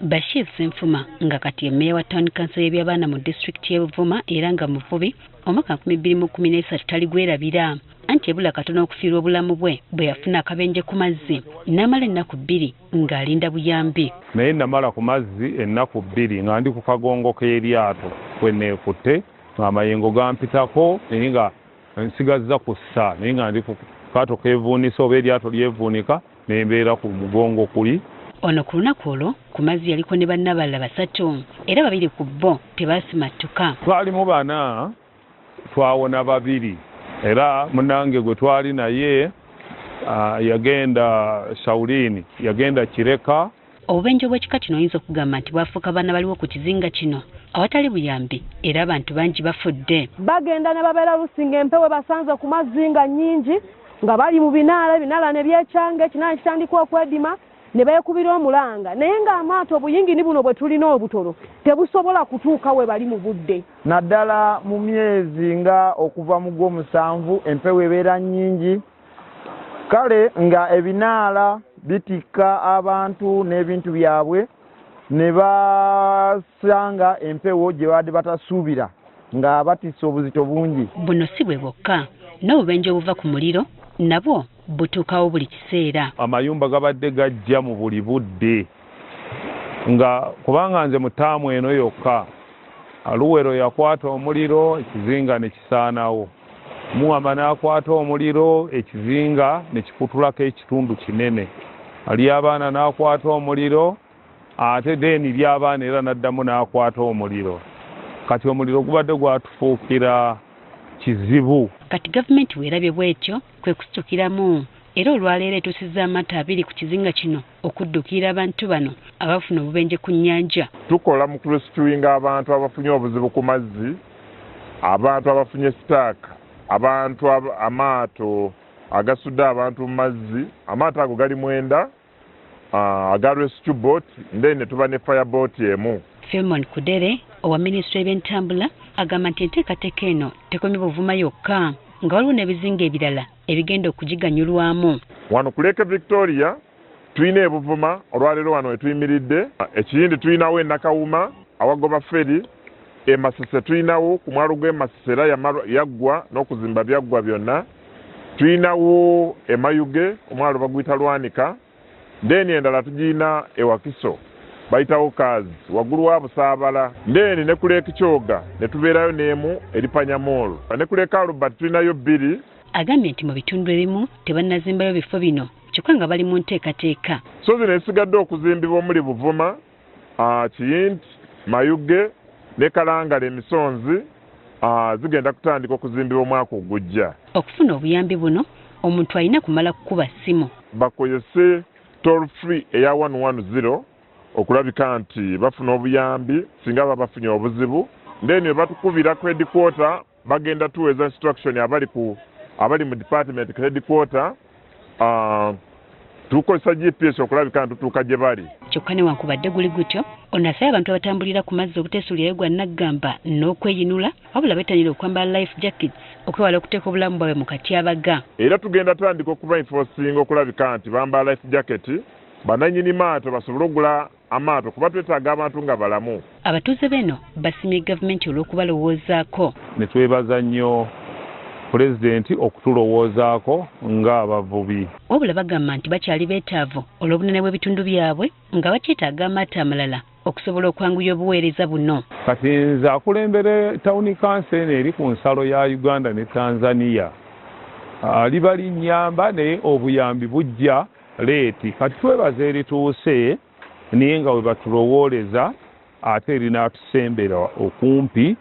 Bashir Senfuma nga kati ye meya wa town council y'ebyabaana mu district y'e Buvuma era nga muvubi omwaka 2013 taligwerabira anti ebula katono okufiirwa obulamu bwe yafuna akabenje ku mazzi n'amala ennaku 2 ng'alinda buyambi. Naye namala ku mazzi ennaku 2 nga ndi ku kagongo k'eryato kwe neekutte ng'amayengo gampitako naye nga nsigazza ku ssa naye nga ndi ku kaato keevuunisa oba eryato lyevuunika ne mbeera ku mugongo kuli. Ono ku lunaku olwo ku mazzi yaliko ne bannabalala 3 era 2 ku bo tebasimattuka. Twalimu 4 twawona 2 era munange gwe twali naye yagenda Shaulini yagenda Kireka. Obubenje bw'ekika kino oyinza okugamba nti bwafuuka baana baliwo ku kizinga kino awatali buyambi era abantu bangi bafudde. Bagenda ne babeera Lusinga empewo basanze ku mazzi nga nnyingi nga bali mu binaala ne byekyanga ekinaala kitandika okwedima ne beekubira omulanga naye ng'amaato obuyingini buno bwe tulina obutono tebusobola kutuuka we bali mu budde. Naddala mu myezi nga okuva mu Gw'omusanvu empewo ebeera nnyingi kale nga ebinaala bitikka abantu n'ebintu byabwe ne basanga empewo gye badde batasuubira nga batisse obuzito bungi. Buno si bwe bwokka n'obubenje obuva ku muliro nabwo butuukawo buli kiseera. Amayumba gabadde gajja mu buli budde nga kubanga nze mu ttaamu eno yokka Luwero yakwata omuliro ekizinga ne kisaanawo, Muwamba n'akwata omuliro ekizinga ne kikutulako ekitundu kinene, Alyabaana n'akwata omuliro ate deni ly'abaana era n'addamu n'akwata omuliro. Kati omuliro gubadde gwatufuukira kizibu. Kati gavumenti weerabye bw'etyo kwe kusitukiramu era olwaleero etuusizza amaato 2 ku kizinga kino okuddukira abantu bano abafuna obubenje ku nnyanja. Tukola mu kurescuinga abantu abafunye obuzibu ku mazzi, abantu abafunye sitaaka, abantu amaato agasudde abantu mu mazzi. Amaato ago gali 9 aga rescue boat ne tuba ne fire boat emu. Filmon Kudere owa Minisitule y'Ebyentambula agamba nti enteekateeka eno tekomye Buvuma yokka nga waliwo n'ebizinga ebirala ebigenda okugiganyulwamu. Wano ku Lake Victoria tulina e Buvuma olwaleero wano wetuyimiridde, Ekiyindi tulinawo e Nakawuma awagoba feri, e Masese tulinawo ku mwalo gw'e Masese era yaggwa n'okuzimba byaggwa byonna, tulinawo e Mayuge omwalo baguyita Lwanika, ndeni endala tugirina e Wakiso bayitawo Kazi waggulu wa Busaabala, ndeni ne ku Lake Kyoga ne tubeerayo n'emu eri Panyamolo, ne ku Lake Albert tulinayo 2. Agambye nti mu bitundu ebimu tebannazimbayo bifo bino kyokka nga bali mu nteekateeka. So zino esigadde okuzimbibwa omuli Buvuma, Kiyindi, Mayuge ne Kalangala emisonzi zigenda kutandika okuzimbibwa omwaka ogujja. Okufuna obuyambi buno omuntu alina kumala kukuba ssimu. Bakozese toll free eya 110 okulabika nti bafuna obuyambi singa baba bafunye obuzibu. Ndeni batukubira ku headquarter bagenda tuweza instruction abali mu department ku headquarter tukozesa GPS okulabika nti tutuuka gye bali. Kyokka newankubadde guli gutyo onasaba abantu abatambulira ku mazzi obuteesuulirayo gwa Naggamba n'okweyinula wabula beetanira okwambala life jackets okwewala okuteeka obulamu bwabwe mu katyabaga. Era tugenda tandika okuba enforcing okulabika nti bambala life jacket, bananyini maato basobole okugula amaato kuba twetaaga abantu nga balamu. Abatuuze beno basimye gavumenti olw'okubalowoozaako. Ne twebaza nnyo Pulezidenti okutulowoozaako ng'abavubi. Wabula bagamba nti bakyali beetaavu olw'obunene bw'ebitundu byabwe nga bakyetaaga amaato amalala okusobola okwanguya obuweereza buno. Kati nze akulembera tawuni kansa eno eri ku nsalo ya Uganda ne Tanzania liba linnyamba naye obuyambi bujja leeti. Kati twebaza erituuse naye nga we batulowooleza ate erinatusembera okumpi.